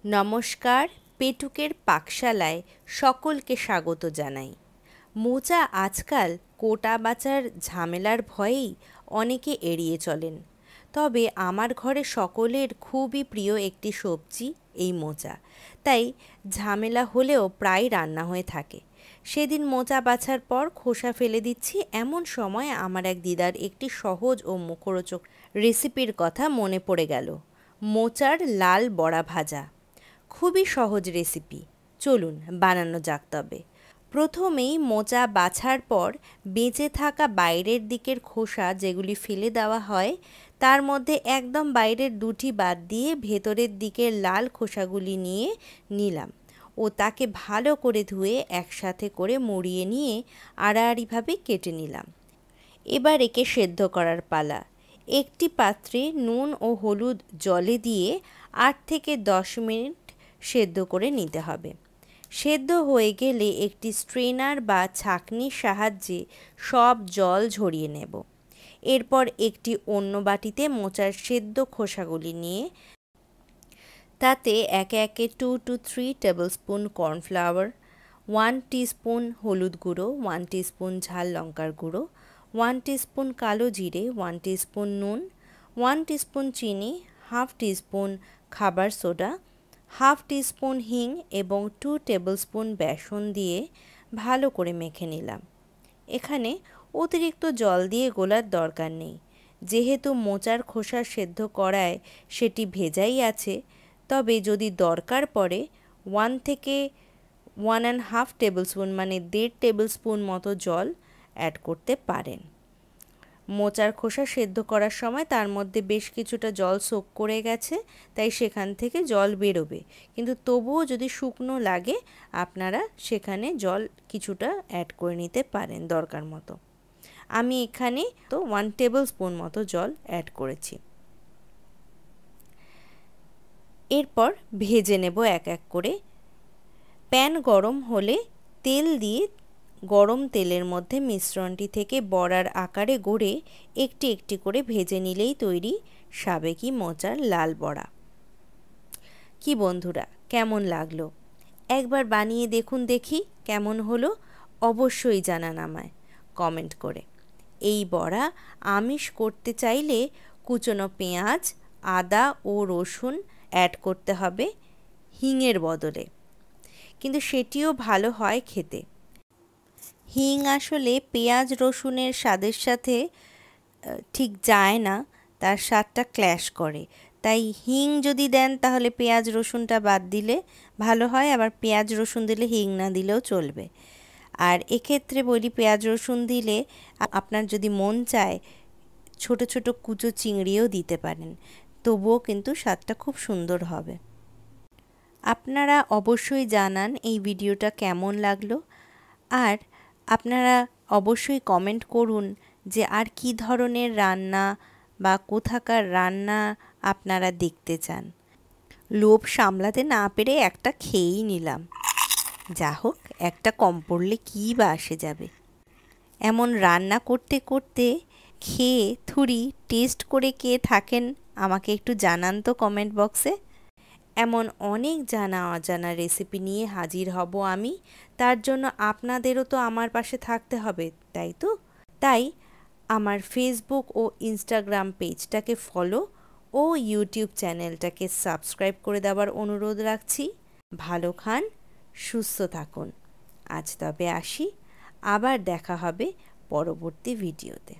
নমস্কার, পেটুকের পাকশালায় সকলকে স্বাগত জানাই। মোচা আজকাল কোটা বাচার ঝামেলার ভয়েই অনেকে এড়িয়ে চলেন। তবে আমার ঘরে সকলের খুবই প্রিয় একটি সবজি এই মোচা, তাই ঝামেলা হলেও প্রায় রান্না হয়ে থাকে। সেদিন মোচা বাছার পর খোসা ফেলে দিচ্ছি, এমন সময় আমার এক দিদার একটি সহজ ও মুখরোচক রেসিপির কথা মনে পড়ে গেল। মোচার লাল বড়া ভাজা। খুবই সহজ রেসিপি, চলুন বানানো যাক। তবে প্রথমেই মোচা বাছার পর বেঁচে থাকা বাইরের দিকের খোসা যেগুলি ফেলে দেওয়া হয়, তার মধ্যে একদম বাইরের দুটি বাদ দিয়ে ভেতরের দিকের লাল খোসাগুলি নিয়ে নিলাম ও তাকে ভালো করে ধুয়ে একসাথে করে মুড়িয়ে নিয়ে আড়াআড়িভাবে কেটে নিলাম। এবার একে সেদ্ধ করার পালা। একটি পাত্রে নুন ও হলুদ জলে দিয়ে 8 থেকে 10 মিনিট সেদ্ধ করে নিতে হবে। সেদ্ধ হয়ে গেলে একটি স্ট্রেনার বা ছাঁকনির সাহায্যে সব জল ঝরিয়ে নেব। এরপর একটি অন্য বাটিতে মোচার সেদ্ধ খোসাগুলি নিয়ে তাতে একে একে 2 to 3 টেবিলস্পুন কর্নফ্লাওয়ার, 1 টিস্পুন হলুদ গুঁড়ো, 1 টিস্পুন ঝাল লঙ্কার গুঁড়ো, 1 টিস্পুন কালো জিরে, 1 টিস্পুন নুন, 1 টিস্পুন চিনি, হাফ টিস্পুন খাবার সোডা, হাফ টিস্পুন হিং এবং 2 টেবিলস্পুন বেসন দিয়ে ভালো করে মেখে নিলাম। এখানে অতিরিক্ত জল দিয়ে গোলার দরকার নেই, যেহেতু মোচার খোসা সেদ্ধ করায় সেটি ভেজাই আছে। তবে যদি দরকার পড়ে 1 থেকে 1.5 টেবিলস্পুন মানে 1.5 টেবিলস্পুন মতো জল অ্যাড করতে পারেন। মোচার খোসা সেদ্ধ করার সময় তার মধ্যে বেশ কিছুটা জল সোক করে গেছে, তাই সেখান থেকে জল বেরোবে, কিন্তু তবুও যদি শুকনো লাগে আপনারা সেখানে জল কিছুটা অ্যাড করে নিতে পারেন দরকার মতো। আমি এখানে 1 টেবিলস্পুন মতো জল অ্যাড করেছি। এরপর ভেজে নেব এক এক করে। প্যান গরম হলে তেল দিয়ে গরম তেলের মধ্যে মিশ্রণটি থেকে বড়ার আকারে গড়ে একটি একটি করে ভেজে নিলেই তৈরি সাবেকি মোচার লাল বড়া। কি বন্ধুরা, কেমন লাগলো? একবার বানিয়ে দেখুন, দেখি কেমন হলো। অবশ্যই জানান আমায় কমেন্ট করে। এই বড়া আমিষ করতে চাইলে কুচনো পেঁয়াজ, আদা ও রসুন অ্যাড করতে হবে হিংয়ের বদলে, কিন্তু সেটিও ভালো হয় খেতে। হিং আসলে পেঁয়াজ রসুনের স্বাদের সাথে ঠিক যায় না, তার স্বাদটা ক্ল্যাশ করে। তাই হিং যদি দেন তাহলে পেঁয়াজ রসুনটা বাদ দিলে ভালো হয়, আবার পেঁয়াজ রসুন দিলে হিং না দিলেও চলবে। আর এক্ষেত্রে বলি, পেঁয়াজ রসুন দিলে আপনার যদি মন চায় ছোট ছোট কুচো চিংড়িও দিতে পারেন, তবুও কিন্তু স্বাদটা খুব সুন্দর হবে। আপনারা অবশ্যই জানান এই ভিডিওটা কেমন লাগলো, আর আপনারা অবশ্যই কমেন্ট করুন যে আর কি ধরনের রান্না বা কোথাকার রান্না আপনারা দেখতে চান। লোভ সামলাতে না পেরে একটা খেয়েই নিলাম। যা হোক, একটা কম পড়লে কী বা আসে যাবে। এমন রান্না করতে করতে খেয়ে থুড়ি টেস্ট করে কে থাকেন আমাকে একটু জানান তো কমেন্ট বক্সে। এমন অনেক জানা অজানা রেসিপি নিয়ে হাজির হব আমি। তার জন্য আপনাদেরও তো আমার পাশে থাকতে হবে, তাই তো? তাই আমার ফেসবুক ও ইনস্টাগ্রাম পেজটাকে ফলো ও ইউটিউব চ্যানেলটাকে সাবস্ক্রাইব করে দেওয়ার অনুরোধ রাখছি। ভালো খান, সুস্থ থাকুন। আজ তবে আসি, আবার দেখা হবে পরবর্তী ভিডিওতে।